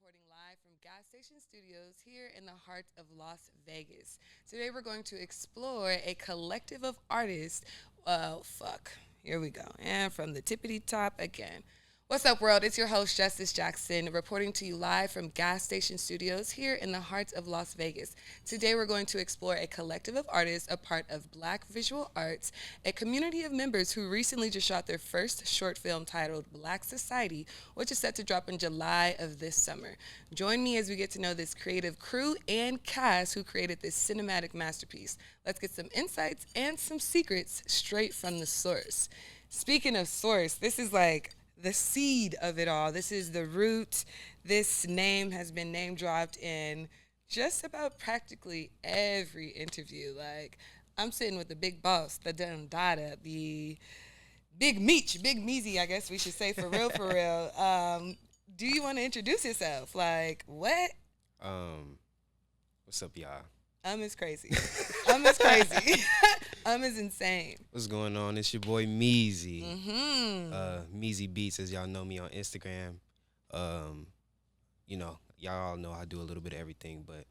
reporting live from gas station studios here in the heart of Las Vegas. Today we're going to explore a collective of artists. Here we go. And from the tippity top again. What's up, world? It's your host, Justice Jackson, reporting to you live from gas station studios here in the heart of Las Vegas. Today, we're going to explore a collective of artists, a part of Black Visual Arts, a community of members who recently just shot their first short film titled Black Society, which is set to drop in July of this summer. Join me as we get to know this creative crew and cast who created this cinematic masterpiece. Let's get some insights and some secrets straight from the source. Speaking of source, this is like the seed of it all. This is the root. This name has been name dropped in just about practically every interview. Like, I'm sitting with the big boss, the Dun Dada, the big Meezy, I guess we should say, for real, for real. Do you want to introduce yourself? Like, what? Um, what's up, y'all? Is crazy. Is crazy. Is insane. What's going on? It's your boy Meezy. Mm-hmm. Meezy Beats, as y'all know me on Instagram. Y'all all know I do a little bit of everything, but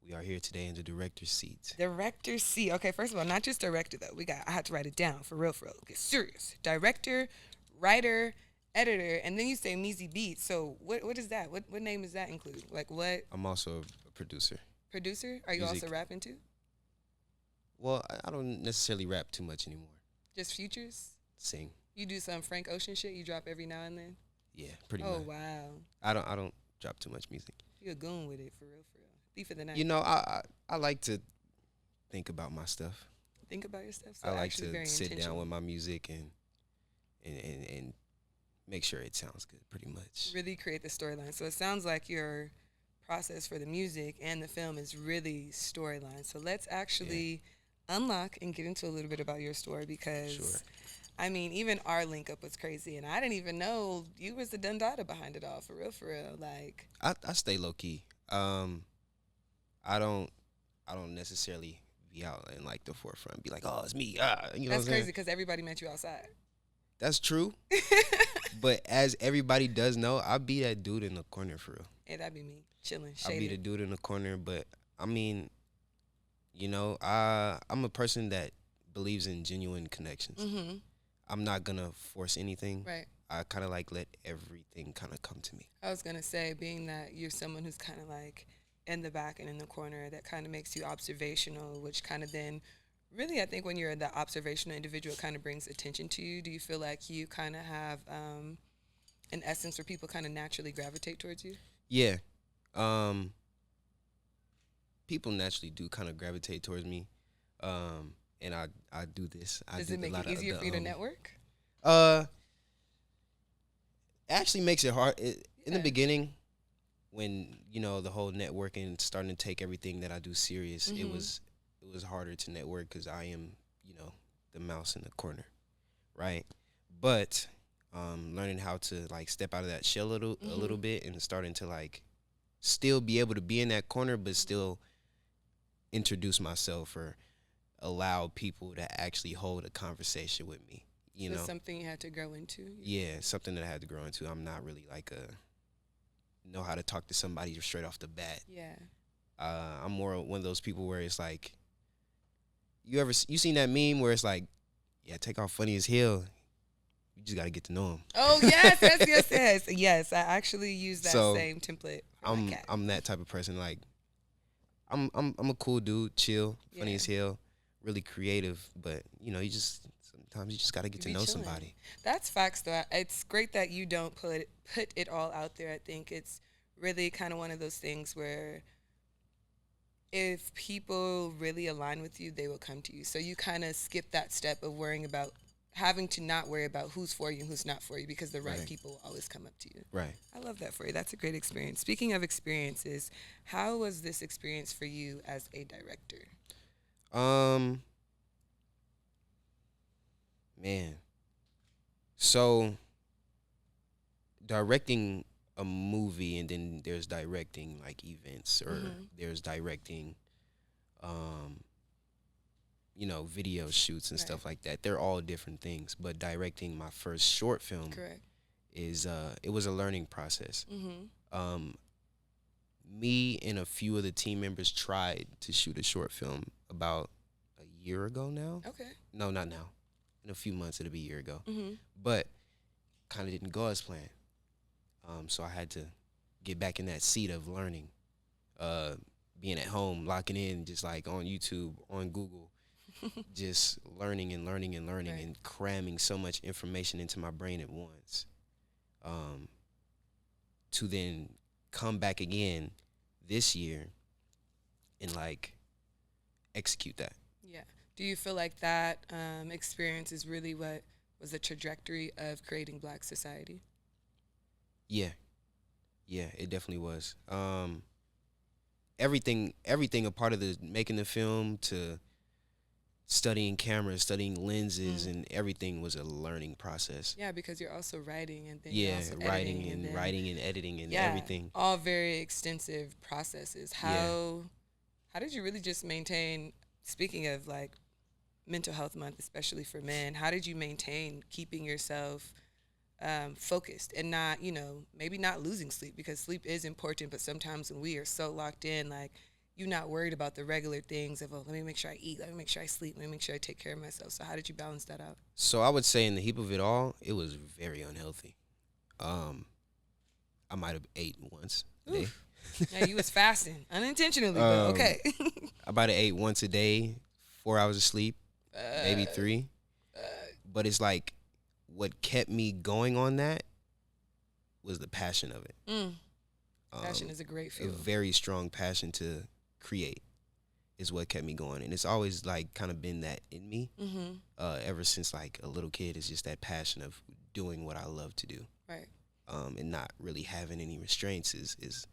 we are here today in the director's seat. Director C. Okay, first of all, not just director though. I had to write it down for real, for real. Get serious. Director, writer, editor, and then you say Meezy Beats. So what is that? What name does that include? Like what? I'm also a producer. Producer? Are you Music. also rapping too? Well, I don't necessarily rap too much anymore. Just futures? Sing. You do some Frank Ocean shit you drop every now and then? Yeah, pretty Oh much. wow. I don't drop too much music. You a goon with it for real, for real. Thief of the night. You know, I like to think about my stuff. Think about your stuff. So I like actually to very sit down intentional. with my music and make sure it sounds good, pretty much. Really create the storyline. So it sounds like your process for the music and the film is really storyline. So let's actually unlock and get into a little bit about your story because Sure. I mean, even our link up was crazy, and I didn't even know you was the Dundada behind it all. For real, for real. Like, I stay low key. I don't necessarily be out in like the forefront. Be like, oh, it's me. You know that's what I'm crazy saying? because everybody met you outside. That's true. But as everybody does know, I be that dude in the corner for real. Hey, that'd be me, chilling, I be the shading. dude in the corner. But I mean, I'm a person that believes in genuine connections. Mm-hmm. I'm not gonna force anything. Right. I kind of like let everything kind of come to me. I was gonna say, being that you're someone who's kind of like in the back and in the corner, that kind of makes you observational, which kind of then, really, I think when you're the observational individual, it kind of brings attention to you. Do you feel like you kind of have an essence where people kind of naturally gravitate towards you? Yeah. People naturally do kind of gravitate towards me. And I do this. Does did it a make lot it of easier the, for you to network? Uh, actually makes it hard in the Yeah. beginning when the whole networking starting to take everything that I do serious. It Mhm. was harder to network because I am the mouse in the corner, right? But learning how to like step out of that shell a little bit and starting to like still be able to be in that corner but still introduce myself or allow people to actually hold a conversation with me. So it's something you had to grow into. Yeah, something that I had to grow into. I'm not really like know how to talk to somebody straight off the bat. Yeah. I'm more one of those people where it's like, you seen that meme where it's like, yeah, take off funny as hell. You just got to get to know him. Oh yes. Yes, I actually use that So, same template. For my cat. I'm that type of person. Like, I'm a cool dude, chill, funny Yeah. as hell, really creative. But sometimes you just got to get to Be know chilling. somebody. That's facts, though. It's great that you don't put it all out there. I think it's really kind of one of those things where if people really align with you, they will come to you. So you kind of skip that step of worrying about having to not worry about who's for you and who's not for you because the right Right. people will always come up to you. Right. I love that for you. That's a great experience. Speaking of experiences, how was this experience for you as a director? Man. So directing a movie and then there's directing like events or there's directing um video shoots and Right. stuff like that. They're all different things, but directing my first short film Correct. is it was a learning process. Mm-hmm. Um me and a few of the team members tried to shoot a short film about a year ago now. Okay. No, not now. In a few months, it'll be a year ago. Mm-hmm. But kind of didn't go as planned. So I had to get back in that seat of learning, being at home, locking in, just like on YouTube, on Google, just learning and learning and learning Right. and cramming so much information into my brain at once. To then come back again this year and like execute that. Yeah. Do you feel like that experience is really what was the trajectory of creating Black society? Yeah. Yeah, it definitely was. Everything a part of the making the film to studying cameras, studying lenses and everything was a learning process. Yeah, because you're also writing and then Yeah, also writing editing and then, writing and editing and yeah, everything. all very extensive processes. How did you really just maintain, speaking of like mental health month, especially for men, how did you maintain keeping yourself focused and not, maybe not losing sleep, because sleep is important, but sometimes when we are so locked in, like, you're not worried about the regular things of, oh, let me make sure I eat, let me make sure I sleep, let me make sure I take care of myself. So how did you balance that out? So I would say in the heap of it all, it was very unhealthy. I might have ate once a day. Yeah, you was fasting unintentionally, but okay. I might have ate once a day, 4 hours of sleep, maybe 3. But it's like what kept me going on that was the passion of it. Passion is a great A fuel. very strong passion to create is what kept me going, and it's always like kind of been that in me ever since like a little kid. It's just that passion of doing what I love to do, Right. and not really having any restraints is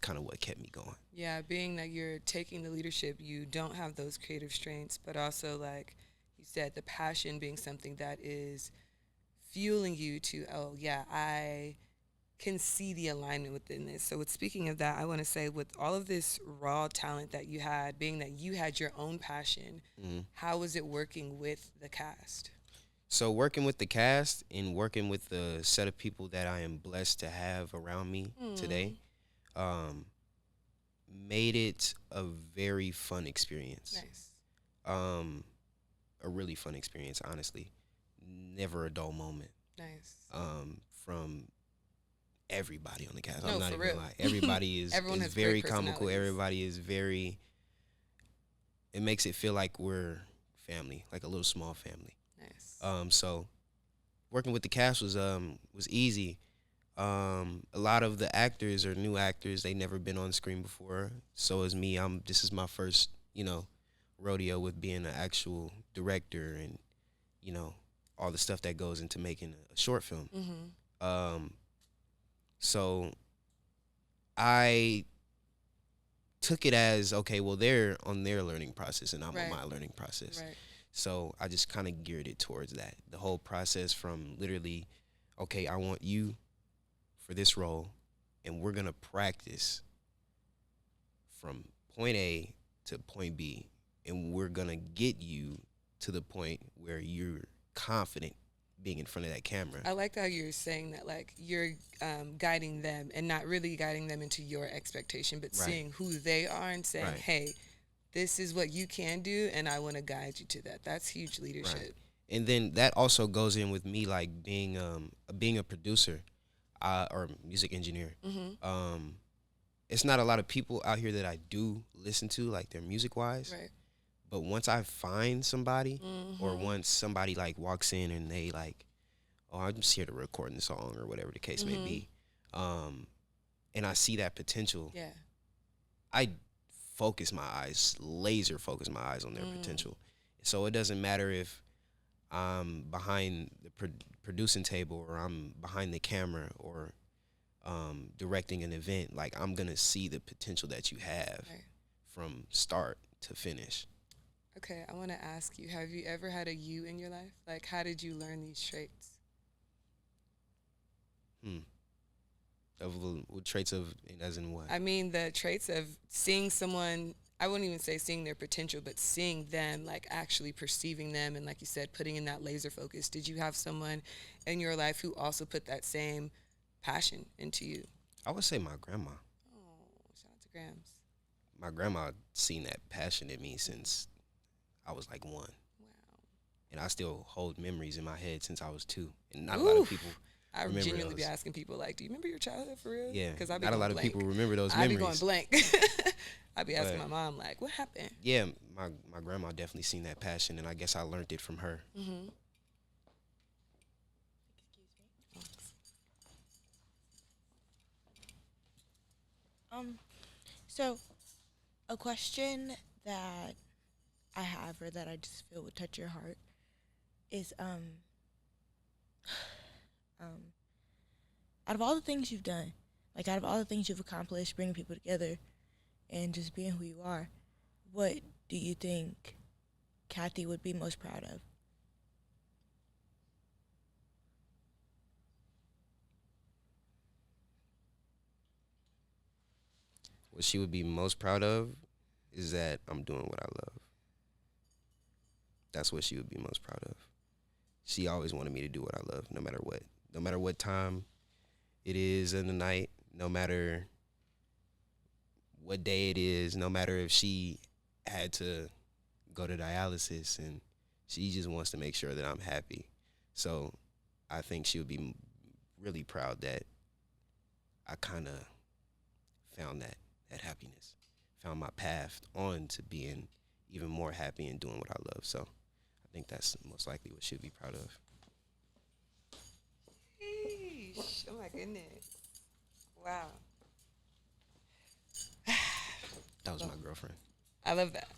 kind of what kept me going. Yeah, being that you're taking the leadership, you don't have those creative strengths, but also, like you said, the passion being something that is fueling you to, oh, yeah, I can see the alignment within this. So with speaking of that, I want to say, with all of this raw talent that you had, being that you had your own passion, how was it working with the cast? So working with the cast and working with the set of people that I am blessed to have around me today, made it a very fun experience. Nice. A really fun experience, honestly. Never a dull moment. Nice. From everybody on the cast. No, I'm not for even real. gonna lie. Everybody is, Everyone is has very great comical. personalities. Everybody is very. It makes it feel like we're family, like a little small family. Nice. So working with the cast was easy. A lot of the actors are new actors. They never been on screen before. So is me. This is my first, rodeo with being an actual director and, all the stuff that goes into making a short film. So I took it as, okay, well, they're on their learning process and I'm Right. on my learning process. Right. So I just kind of geared it towards that. The whole process from literally, okay, I want you for this role, and we're going to practice from point A to point B, and we're going to get you to the point where you're confident being in front of that camera. I like how you're saying that, like, you're guiding them and not really guiding them into your expectation, but Right. seeing who they are and saying, Right. hey, this is what you can do, and I want to guide you to that. That's huge leadership. Right. And then that also goes in with me, like being a producer or music engineer. It's not a lot of people out here that I do listen to, like their music wise. Right. But once I find somebody, or once somebody like walks in and they like, oh, I'm just here to record the song or whatever the case may be, and I see that potential, Yeah. I laser focus my eyes on their potential. So it doesn't matter if I'm behind the producing table or I'm behind the camera or directing an event. Like, I'm gonna see the potential that you have Right. from start to finish. Okay, I want to ask you, have you ever had a you in your life? Like, how did you learn these traits? What traits of, as in what? I mean, the traits of seeing someone, I wouldn't even say seeing their potential, but seeing them, like actually perceiving them, and like you said, putting in that laser focus. Did you have someone in your life who also put that same passion into you? I would say my grandma. Oh, Grams. My grandma seen that passion in me since I was like 1. And I still hold memories in my head since I was 2. And not a lot of people Oof. I remember genuinely be those. asking people like, "Do you remember your childhood for real?" Yeah, Because I be not a going lot of blank. people remember those I be going memories. blank. I be asking But my mom like, "What happened?" yeah, my grandma definitely seen that passion, and I guess I learned it from her. Mm-hmm. Um, so a question that I have or that I just feel would touch your heart is um out of all the things you've done, like out of all the things you've accomplished, bringing people together and just being who you are, what do you think Kathy would be most proud of? What she would be most proud of is that I'm doing what I love. That's what she would be most proud of. She always wanted me to do what I love, no matter what. No matter what time it is in the night, no matter what day it is, no matter if she had to go to dialysis, and she just wants to make sure that I'm happy. So I think she would be really proud that I kind of found that happiness, found my path on to being even more happy and doing what I love. So I think that's most likely what she'd be proud of. Yeesh. Oh my goodness. Wow. That was my girlfriend. I love that.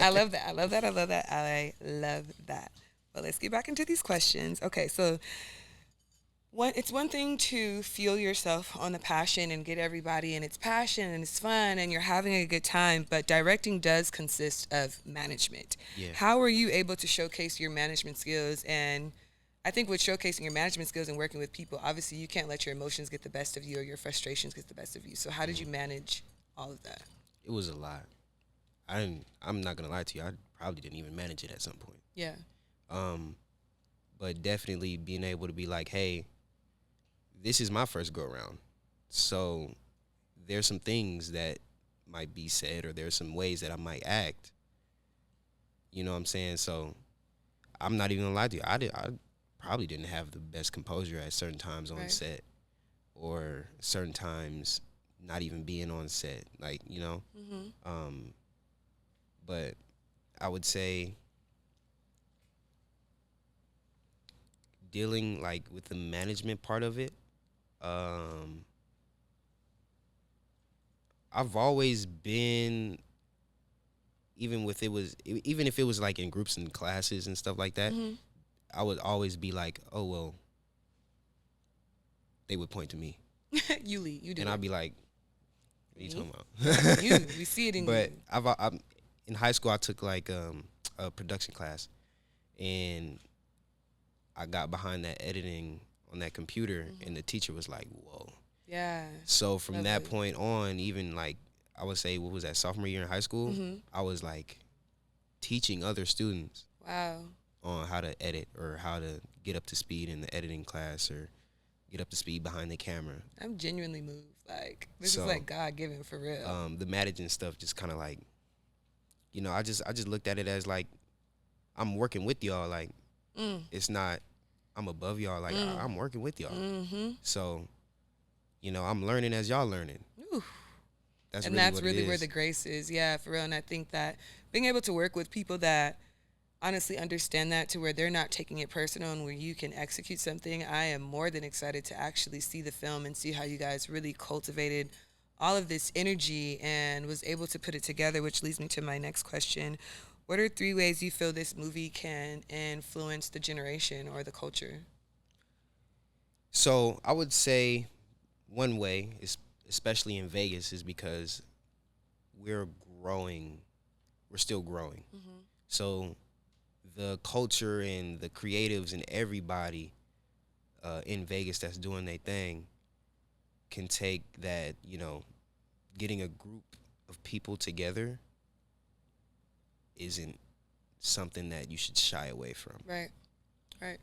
I love that. I love that. I love that. I love that. But let's get back into these questions. Okay, so it's one thing to fuel yourself on the passion and get everybody in its passion and it's fun and you're having a good time, but directing does consist of management. Yeah. How were you able to showcase your management skills? And I think with showcasing your management skills and working with people, obviously you can't let your emotions get the best of you or your frustrations get the best of you. So how did you manage all of that? It was a lot. I'm not gonna lie to you. I probably didn't even manage it at some point. Yeah. But definitely being able to be like, hey, this is my first go around, so there's some things that might be said, or there's some ways that I might act. You know what I'm saying? So I'm not even gonna lie to you. I probably didn't have the best composure at certain times on Right. set, or certain times not even being on set. Like, you know. Mm-hmm. But I would say dealing like with the management part of it, um, I've always been, even if it was like in groups and classes and stuff like that, Mm-hmm. I would always be like, oh well, they would point to me, You lead. You do and it. I'd be like, what are you Me? talking That's about? you. We see it in But you. I'm in high school. I took like a production class, and I got behind that editing on that computer, and the teacher was like, whoa. Yeah. So from that Lovely. point on, even like I would say, what was that, sophomore year in high school? Mm-hmm. I was like teaching other students Wow. on how to edit, or how to get up to speed in the editing class, or get up to speed behind the camera. I'm genuinely moved. Like this is So, like God given for real. The managing stuff just kind of like, I just looked at it as like I'm working with y'all. Like, Mm. it's not I'm above y'all. Like, I'm working with y'all. Mm-hmm. So, I'm learning as y'all learning. Ooh. That's And really that's what really it where is. the grace is. Yeah, for real. And I think that being able to work with people that honestly understand that to where they're not taking it personal and where you can execute something, I am more than excited to actually see the film and see how you guys really cultivated all of this energy and was able to put it together, which leads me to my next question. What are 3 ways you feel this movie can influence the generation or the culture? So I would say one way is, especially in Vegas, is because we're growing. We're still growing. Mm-hmm. So the culture and the creatives and everybody in Vegas that's doing their thing can take that, getting a group of people together isn't something that you should shy away from. Right, right.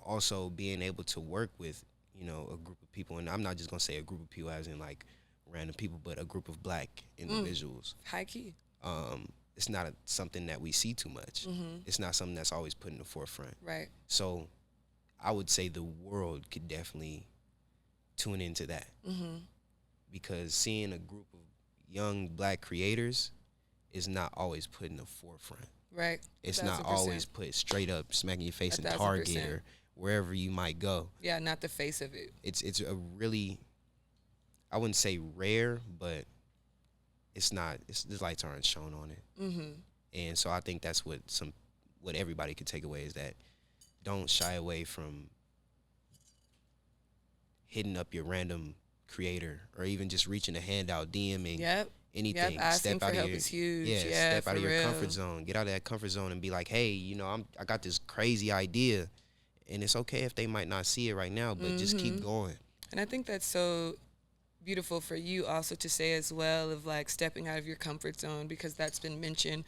Also being able to work with, a group of people, and I'm not just gonna say a group of people as in like random people, but a group of black individuals. High key. It's not something that we see too much. It's not something that's always put in the forefront. Right. So I would say the world could definitely tune into that. Because seeing a group of young black creators is not always put in the forefront. Right. It's not always put straight up, smacking your face in 1,000%. Target or wherever you might go. Yeah, not the face of it. It's a really, I wouldn't say rare, but it's not. The lights aren't shown on it. And so I think that's what everybody could take away is that don't shy away from hitting up your random creator or even just reaching a hand out, DMing. Anything. Asking for help is huge. Yeah, step out of your real. comfort zone. Get out of that comfort zone and be like, hey, you know, I got this crazy idea, and it's okay if they might not see it right now, but just keep going. And I think that's so beautiful for you also to say as well of like stepping out of your comfort zone, because that's been mentioned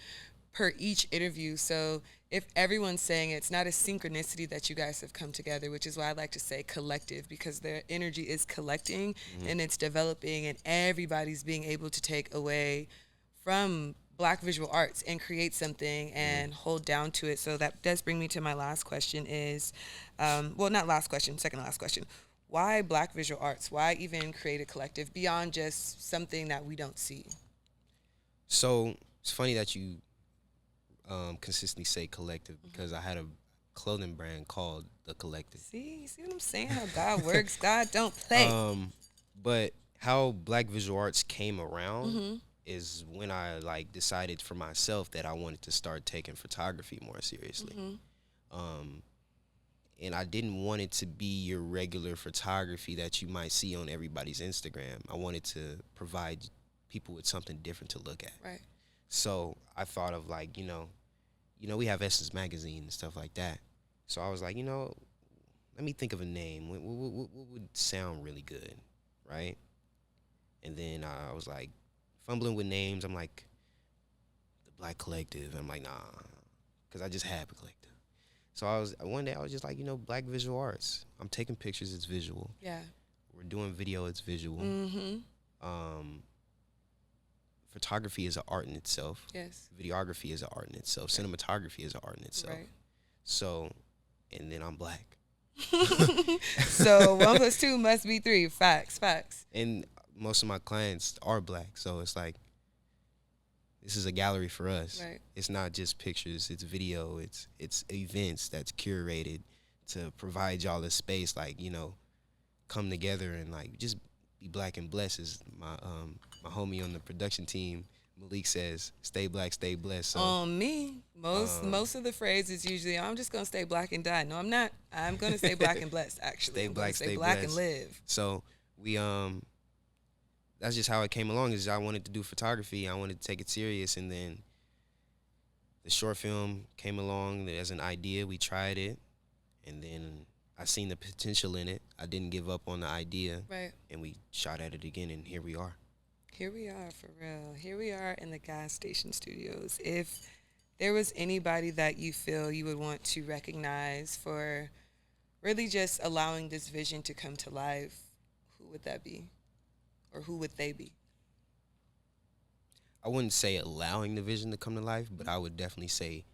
per each interview. So if everyone's saying it's not a synchronicity that you guys have come together, which is why I like to say collective, because their energy is collecting and it's developing, and everybody's being able to take away from Black visual arts and create something and hold down to it. So that does bring me to my last question is, well, not last question, second to last question. Why Black visual arts? Why even create a collective beyond just something that we don't see? So it's funny that you consistently say collective, because I had a clothing brand called The Collective. See what I'm saying? How God works. God don't play. But how Black visual arts came around is when I like decided for myself that I wanted to start taking photography more seriously. And I didn't want it to be your regular photography that you might see on everybody's Instagram. I wanted to provide people with something different to look at. Right. So I thought of like, you know, we have Essence Magazine and stuff like that. So I was like, you know, let me think of a name. What would sound really good, right? And then I was like, fumbling with names. I'm like, the Black Collective. I'm like, nah, because I just have a collective. So one day I was just like, you know, Black visual arts. I'm taking pictures, it's visual. Yeah. We're doing video, it's visual. Photography is an art in itself. Yes. Videography is an art in itself. Right. Cinematography is an art in itself. Right. So, and then I'm Black. So 1 + 2 must be 3. Facts. And most of my clients are Black, so it's like, this is a gallery for us. Right. It's not just pictures, it's video, it's events that's curated to provide y'all a space, like, you know, come together and like just be Black and blessed, as my homie on the production team, Malik, says, stay Black, stay blessed. So, on me, most of the phrases usually, I'm just gonna stay Black and die. No, I'm not. I'm gonna stay Black and blessed. Actually, stay I'm Black, stay stay Black blessed. and live. So we that's just how it came along. Is I wanted to do photography. I wanted to take it serious, and then the short film came along as an idea. We tried it, and then I seen the potential in it. I didn't give up on the idea, Right. and we shot at it again, and here we are. Here we are, for real. Here we are in the gas station studios. If there was anybody that you feel you would want to recognize for really just allowing this vision to come to life, who would that be? Or who would they be? I wouldn't say allowing the vision to come to life, but I would definitely say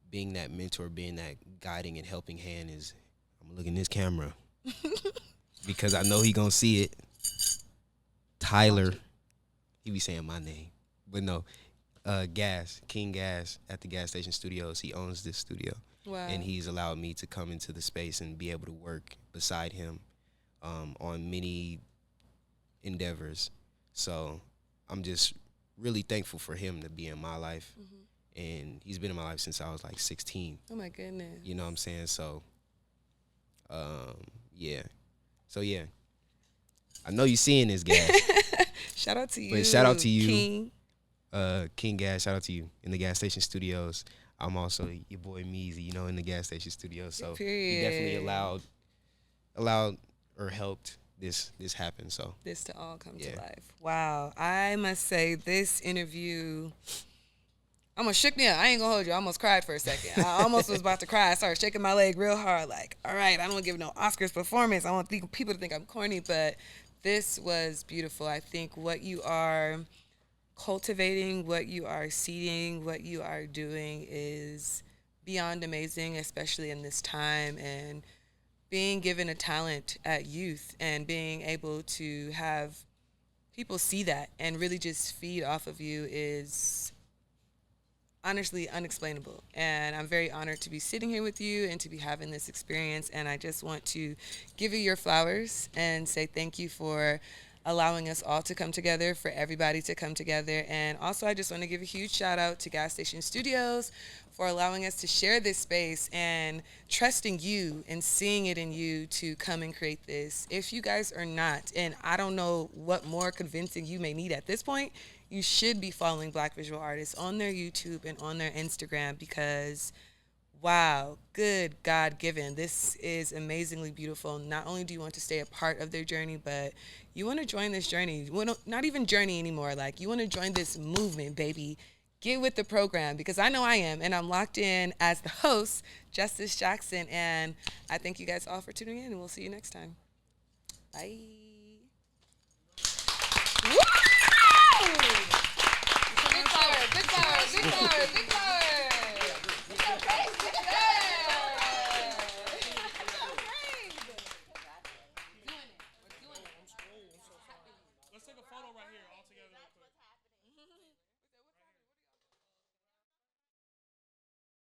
being that mentor, being that guiding and helping hand is, I'm gonna look in this camera because I know he gonna see it. Tyler, he be saying my name, but no, King Gas at the gas station studios. He owns this studio. Wow. And he's allowed me to come into the space and be able to work beside him on many endeavors. So I'm just really thankful for him to be in my life. And he's been in my life since I was like 16. Oh my goodness. You know what I'm saying? So yeah. So yeah. I know you seeing this, Gas. Shout out to you. But shout out to you. King. King Gas, shout out to you in the gas station studios. I'm also your boy Meezy, you know, in the gas station studios. So he definitely allowed or helped this happen. So this to all come Yeah. to life. Wow. I must say this interview almost shook me up. I ain't gonna hold you. I almost cried for a second. I almost was about to cry. I started shaking my leg real hard, like, all right, I don't give no Oscars performance. I want people to think I'm corny, but This was beautiful. I think what you are cultivating, what you are seeding, what you are doing is beyond amazing, especially in this time. And being given a talent at youth and being able to have people see that and really just feed off of you is honestly unexplainable. And I'm very honored to be sitting here with you and to be having this experience. And I just want to give you your flowers and say thank you for allowing us all to come together, for everybody to come together. And also, I just want to give a huge shout out to Gas Station Studios for allowing us to share this space and trusting you and seeing it in you to come and create this. If you guys are not, and I don't know what more convincing you may need at this point, you should be following Black visual artists on their YouTube and on their Instagram because wow, good God given. This is amazingly beautiful. Not only do you want to stay a part of their journey, but you want to join this journey. You want to, not even journey anymore. Like, you want to join this movement, baby. Get with the program because I know I am, and I'm locked in as the host, Justice Jackson. And I thank you guys all for tuning in, and we'll see you next time. Bye.